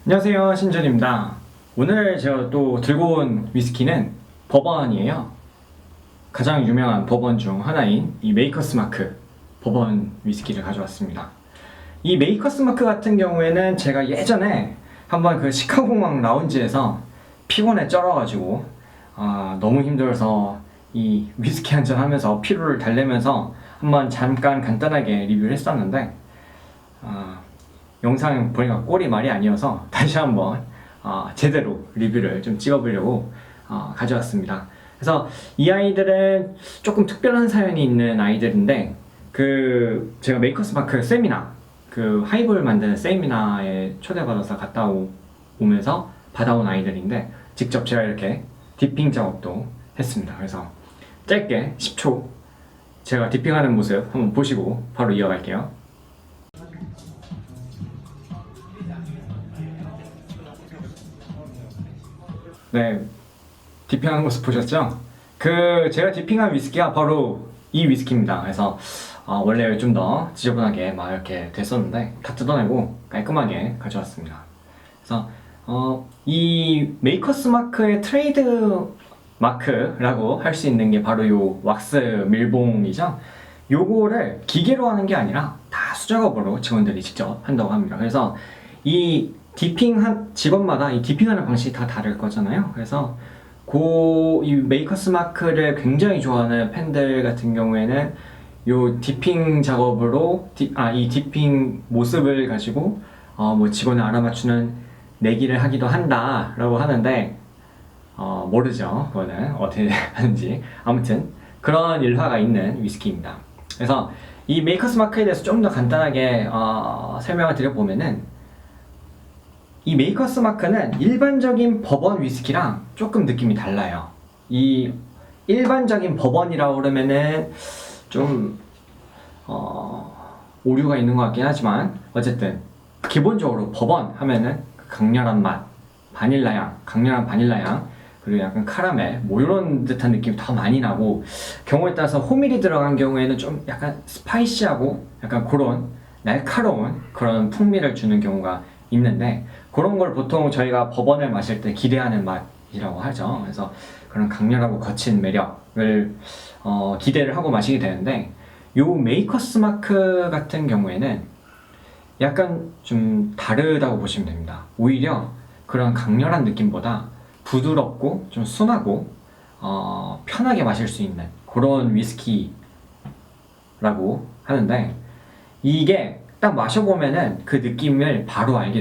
안녕하세요, 신준입니다. 오늘 제가 또 들고 온 위스키는 버번이에요. 가장 유명한 버번 중 하나인 이 메이커스 마크 버번 위스키를 가져왔습니다. 이 메이커스 마크 같은 경우에는 제가 예전에 한번 그 시카고공항 라운지에서 피곤에 쩔어가지고 너무 힘들어서 이 위스키 한잔 하면서 피로를 달래면서 한번 잠깐 간단하게 리뷰를 했었는데 영상 보니까 꼴이 말이 아니어서 다시 한번 제대로 리뷰를 좀 찍어보려고 가져왔습니다. 그래서 이 아이들은 조금 특별한 사연이 있는 아이들인데 제가 메이커스 마크 세미나 하이볼 만드는 세미나에 초대받아서 갔다 오면서 받아온 아이들인데 직접 제가 이렇게 디핑 작업도 했습니다. 그래서 짧게 10초 제가 디핑하는 모습 한번 보시고 바로 이어갈게요. 네, 디핑하는 모습 보셨죠? 제가 디핑한 위스키가 바로 이 위스키입니다. 그래서 원래 좀 더 지저분하게 막 이렇게 됐었는데 다 뜯어내고 깔끔하게 가져왔습니다. 그래서 이 메이커스 마크의 트레이드 마크라고 할 수 있는 게 바로 요 왁스 밀봉이죠. 요거를 기계로 하는 게 아니라 다 수작업으로 직원들이 직접 한다고 합니다. 그래서 이 디핑한 직원마다 이 디핑하는 방식이 다 다를 거잖아요. 그래서 이 메이커스 마크를 굉장히 좋아하는 팬들 같은 경우에는 요 디핑 작업으로 이 디핑 모습을 가지고 뭐 직원을 알아맞추는 내기를 하기도 한다라고 하는데 모르죠. 그거는 어떻게 하는지. 아무튼 그런 일화가 있는 위스키입니다. 그래서 이 메이커스 마크에 대해서 좀 더 간단하게 설명을 드려보면은 이 메이커스 마크는 일반적인 버번 위스키랑 조금 느낌이 달라요. 이 일반적인 버번이라고 그러면은 좀 오류가 있는 것 같긴 하지만 어쨌든 기본적으로 버번 하면은 강렬한 맛, 강렬한 바닐라 향, 그리고 약간 카라멜 뭐 이런 듯한 느낌이 더 많이 나고, 경우에 따라서 호밀이 들어간 경우에는 좀 약간 스파이시하고 약간 그런 날카로운 그런 풍미를 주는 경우가 있는데, 그런 걸 보통 저희가 버번을 마실 때 기대하는 맛이라고 하죠. 그래서 그런 강렬하고 거친 매력을 기대를 하고 마시게 되는데, 요 메이커스 마크 같은 경우에는 약간 좀 다르다고 보시면 됩니다. 오히려 그런 강렬한 느낌보다 부드럽고 좀 순하고 편하게 마실 수 있는 그런 위스키라고 하는데, 이게 딱 마셔보면은 그 느낌을 바로 알게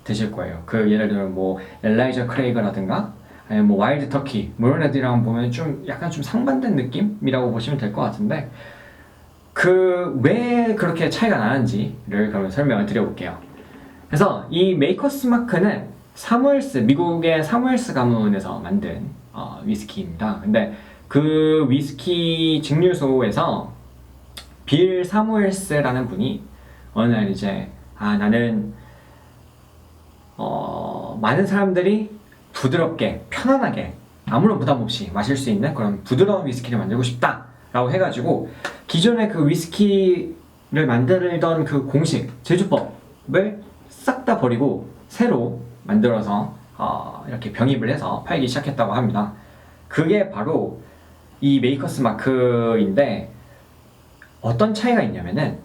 되실 거예요. 예를 들면 뭐 엘라이저 크레이그라든가 아니면 뭐 와일드 터키 뭐 이런 애들이랑 보면 좀 약간 좀 상반된 느낌이라고 보시면 될 것 같은데, 왜 그렇게 차이가 나는지를 그러면 설명을 드려볼게요. 그래서 이 메이커스 마크는 미국의 사무엘스 가문에서 만든 위스키입니다. 근데 그 위스키 증류소에서 빌 사무엘스라는 분이 어느 날 이제 나는 많은 사람들이 부드럽게 편안하게 아무런 부담 없이 마실 수 있는 그런 부드러운 위스키를 만들고 싶다 라고 해가지고 기존의 그 위스키를 만들던 그 공식 제조법을 싹 다 버리고 새로 만들어서 이렇게 병입을 해서 팔기 시작했다고 합니다. 그게 바로 이 메이커스 마크인데, 어떤 차이가 있냐면은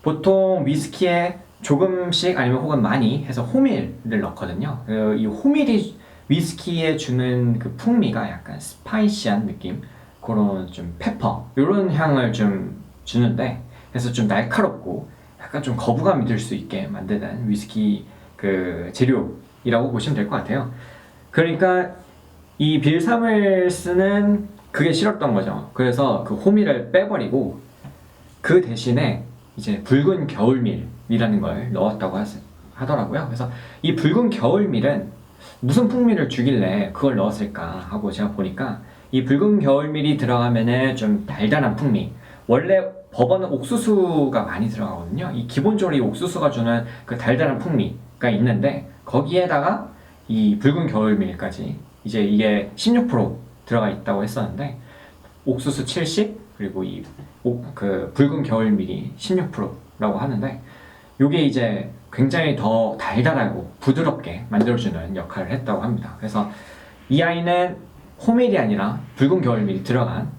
보통 위스키에 조금씩 아니면 혹은 많이 해서 호밀을 넣거든요. 이 호밀이 위스키에 주는 그 풍미가 약간 스파이시한 느낌, 그런 좀 페퍼 이런 향을 좀 주는데, 그래서 좀 날카롭고 약간 좀 거부감이 들 수 있게 만드는 위스키 재료이라고 보시면 될 것 같아요. 그러니까 이 빌 사무엘스는 그게 싫었던 거죠. 그래서 그 호밀을 빼버리고 그 대신에 이제 붉은 겨울밀이라는 걸 넣었다고 하더라고요. 그래서 이 붉은 겨울밀은 무슨 풍미를 주길래 그걸 넣었을까 하고 제가 보니까, 이 붉은 겨울밀이 들어가면은 좀 달달한 풍미, 원래 버번은 옥수수가 많이 들어가거든요. 이 기본적으로 이 옥수수가 주는 그 달달한 풍미가 있는데, 거기에다가 이 붉은 겨울밀까지 이제 이게 16% 들어가 있다고 했었는데, 옥수수 70 그리고 붉은 겨울밀이 16%라고 하는데, 요게 이제 굉장히 더 달달하고 부드럽게 만들어주는 역할을 했다고 합니다. 그래서 이 아이는 호밀이 아니라 붉은 겨울밀이 들어간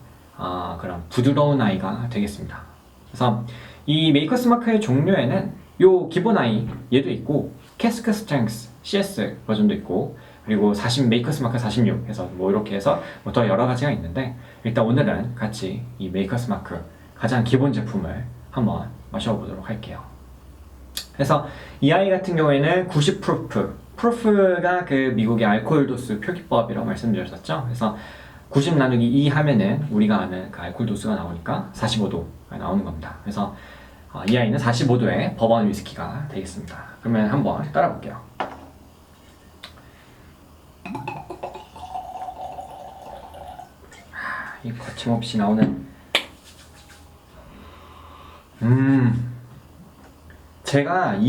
그런 부드러운 아이가 되겠습니다. 그래서 이 메이커스 마크의 종류에는 요 기본 아이 얘도 있고 캐스크 스트렝스 CS 버전도 있고 그리고 40 메이커스 마크 46 해서 뭐 이렇게 해서 뭐 더 여러 가지가 있는데 일단 오늘은 같이 이 메이커스 마크 가장 기본 제품을 한번 마셔보도록 할게요. 그래서 이 아이 같은 경우에는 90 프루프가 그 미국의 알코올 도수 표기법이라고 말씀드렸었죠. 그래서 90 나누기 2 하면은 우리가 아는 그 알코올 도수가 나오니까 45도가 나오는 겁니다. 그래서 이 아이는 45도의 버번 위스키가 되겠습니다. 그러면 한번 따라 볼게요. 이 거침없이 나오는 제가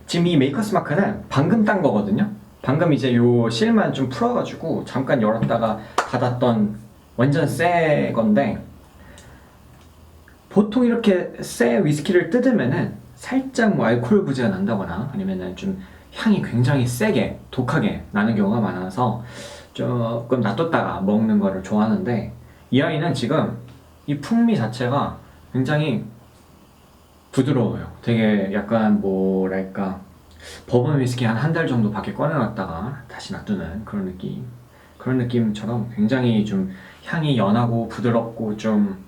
지금 이 메이커스 마크는 방금 딴 거거든요. 방금 이제 요 실만 좀 풀어가지고 잠깐 열었다가 닫았던 완전 새 건데 보통 이렇게 새 위스키를 뜯으면은 살짝 뭐 알코올 부재가 난다거나 아니면은 좀 향이 굉장히 세게 독하게 나는 경우가 많아서 조금 놔뒀다가 먹는 거를 좋아하는데 이 아이는 지금 이 풍미 자체가 굉장히 부드러워요. 되게 약간 뭐랄까 버번 위스키 한 달 정도 밖에 꺼내놨다가 다시 놔두는 그런 느낌처럼 굉장히 좀 향이 연하고 부드럽고 좀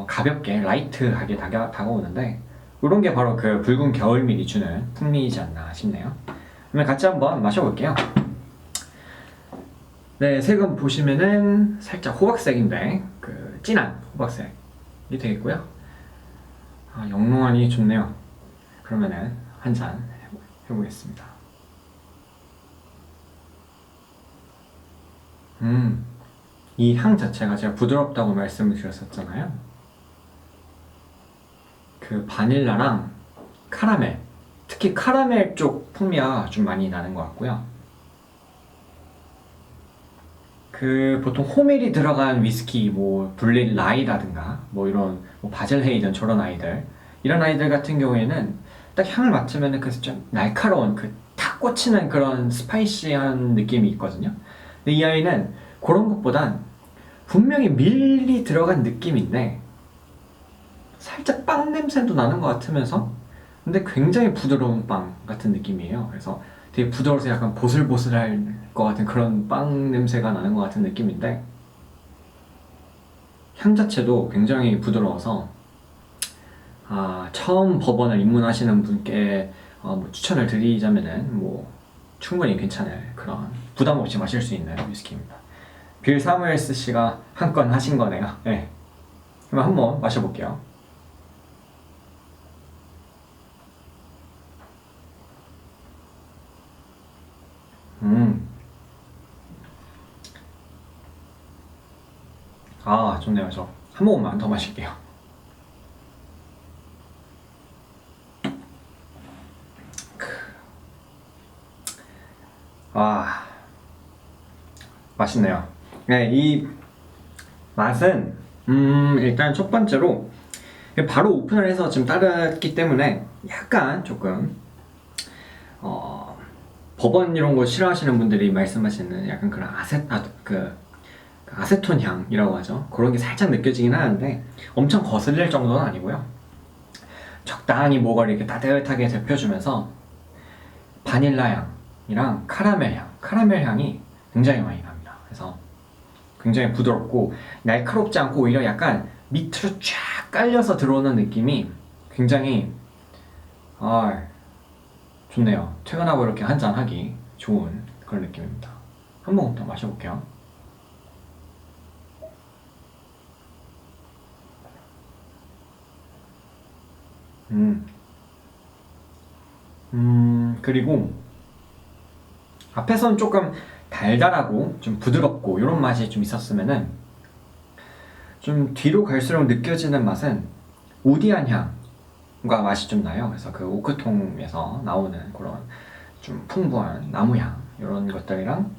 가볍게 라이트하게 다가오는데 이런 게 바로 그 붉은 겨울밀이 주는 풍미이지 않나 싶네요. 그러면 같이 한번 마셔볼게요. 네, 색은 보시면은 살짝 호박색인데 그 진한 호박색이 되겠고요. 영롱하니 좋네요. 그러면은 한 잔 해보겠습니다. 이 향 자체가 제가 부드럽다고 말씀을 드렸었잖아요. 그 바닐라랑 카라멜, 특히 카라멜 쪽 풍미가 좀 많이 나는 것 같고요. 그 보통 호밀이 들어간 위스키, 뭐 블린 라이라든가 뭐 이런 뭐 바젤 헤이든 저런 아이들 이런 아이들 같은 경우에는 딱 향을 맡으면은 그 좀 날카로운 그 탁 꽂히는 그런 스파이시한 느낌이 있거든요. 근데 이 아이는 그런 것보단 분명히 밀이 들어간 느낌인데 살짝 빵 냄새도 나는 것 같으면서 근데 굉장히 부드러운 빵 같은 느낌이에요. 그래서 되게 부드러워서 약간 보슬보슬할 것 같은 그런 빵 냄새가 나는 것 같은 느낌인데 향 자체도 굉장히 부드러워서 처음 버번을 입문하시는 분께 뭐 추천을 드리자면은 뭐 충분히 괜찮을 그런 부담 없이 마실 수 있는 위스키입니다. 빌 사무엘스 씨가 한 건 하신 거네요. 네. 그럼 한번 마셔볼게요. 좋네요. 저 한 모금만 더 마실게요. 맛있네요. 네, 이 맛은 일단 첫 번째로 바로 오픈을 해서 지금 따랐기 때문에 약간 조금 버번 이런 거 싫어하시는 분들이 말씀하시는 약간 그런 아세톤 향이라고 하죠. 그런 게 살짝 느껴지긴 하는데 엄청 거슬릴 정도는 아니고요. 적당히 목을 이렇게 따뜻하게 데펴주면서 바닐라 향이랑 카라멜 향이 굉장히 많이 납니다. 그래서 굉장히 부드럽고 날카롭지 않고 오히려 약간 밑으로 쫙 깔려서 들어오는 느낌이 굉장히 좋네요. 퇴근하고 이렇게 한잔 하기 좋은 그런 느낌입니다. 한 모금 더 마셔볼게요. 그리고 앞에서는 조금 달달하고 좀 부드럽고 이런 맛이 좀 있었으면은 좀 뒤로 갈수록 느껴지는 맛은 우디한 향과 맛이 좀 나요. 그래서 그 오크통에서 나오는 그런 좀 풍부한 나무향 이런 것들이랑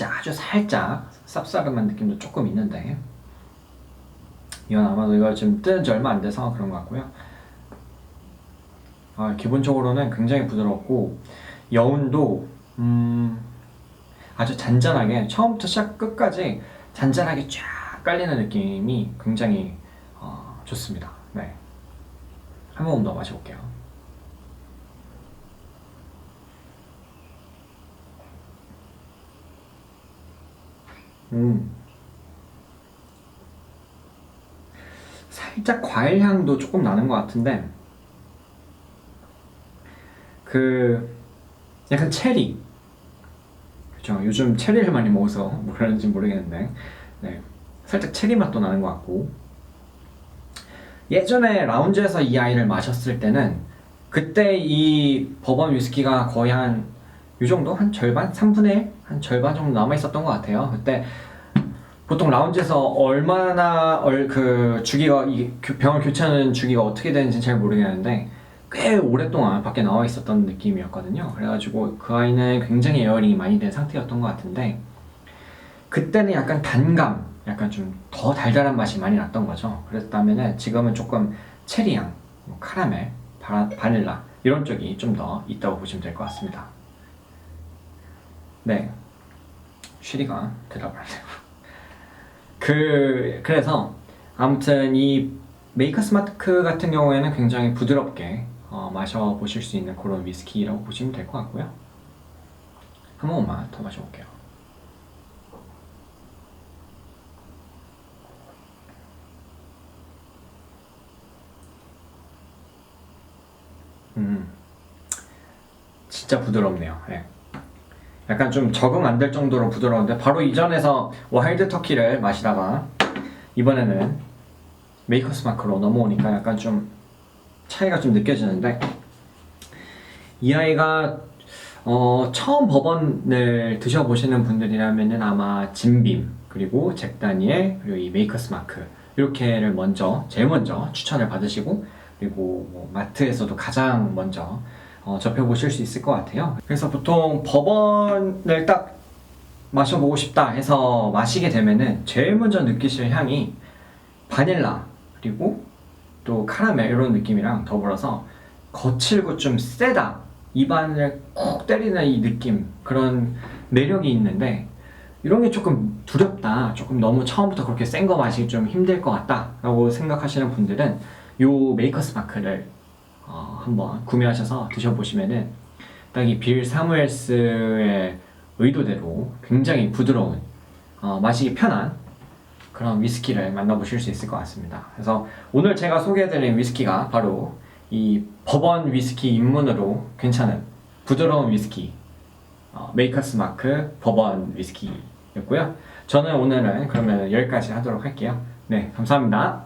아주 살짝 쌉싸름한 느낌도 조금 있는데 이건 아마도 이거 지금 뜬 지 얼마 안 돼서 그런 것 같고요. 기본적으로는 굉장히 부드럽고 여운도 아주 잔잔하게 처음부터 시작 끝까지 잔잔하게 쫙 깔리는 느낌이 굉장히 좋습니다. 네, 한 모금 더 마셔볼게요. 살짝 과일 향도 조금 나는 것 같은데 그 약간 체리, 그렇죠? 요즘 체리를 많이 먹어서 뭐 그런지 모르겠는데 네, 살짝 체리 맛도 나는 것 같고 예전에 라운지에서 이 아이를 마셨을 때는 그때 이 버번 위스키가 거의 한 이 정도? 한 절반? 3분의 1? 한 절반 정도 남아 있었던 것 같아요. 그때 보통 라운지에서 얼마나 그 주기가 병을 교체하는 주기가 어떻게 되는지 잘 모르겠는데 꽤 오랫동안 밖에 나와 있었던 느낌이었거든요. 그래가지고 그 아이는 굉장히 에어링이 많이 된 상태였던 것 같은데 그때는 약간 단감, 약간 좀 더 달달한 맛이 많이 났던 거죠. 그랬다면은 지금은 조금 체리향, 뭐 카라멜, 바닐라 이런 쪽이 좀 더 있다고 보시면 될 것 같습니다. 네, 쉬리가 대답을 하네요. 그래서 아무튼 이 메이커스 마크 같은 경우에는 굉장히 부드럽게 마셔보실 수 있는 그런 위스키라고 보시면 될 것 같고요. 한 모금만 더 마셔볼게요. 진짜 부드럽네요. 네. 약간 좀 적응 안 될 정도로 부드러운데 바로 이전에서 와일드 터키를 마시다가 이번에는 메이커스 마크로 넘어오니까 약간 좀 차이가 좀 느껴지는데 이 아이가 처음 버번을 드셔보시는 분들이라면은 아마 진빔 그리고 잭 다니엘 그리고 이 메이커스 마크 이렇게를 제일 먼저 추천을 받으시고 그리고 뭐 마트에서도 가장 먼저 접해보실 수 있을 것 같아요. 그래서 보통 버번을 딱 마셔보고 싶다 해서 마시게 되면은 제일 먼저 느끼실 향이 바닐라 그리고 또 카라멜 이런 느낌이랑 더불어서 거칠고 좀 세다, 입안을 꾹 때리는 이 느낌, 그런 매력이 있는데 이런 게 조금 두렵다, 조금 너무 처음부터 그렇게 센 거 마시기 좀 힘들 것 같다 라고 생각하시는 분들은 요 메이커스 마크를 한번 구매하셔서 드셔보시면은 딱 이 빌 사무엘스의 의도대로 굉장히 부드러운 마시기 편한 그런 위스키를 만나보실 수 있을 것 같습니다. 그래서 오늘 제가 소개해드린 위스키가 바로 이 버번 위스키 입문으로 괜찮은 부드러운 위스키 메이커스 마크 버번 위스키였고요. 저는 오늘은 그러면 여기까지 하도록 할게요. 네, 감사합니다.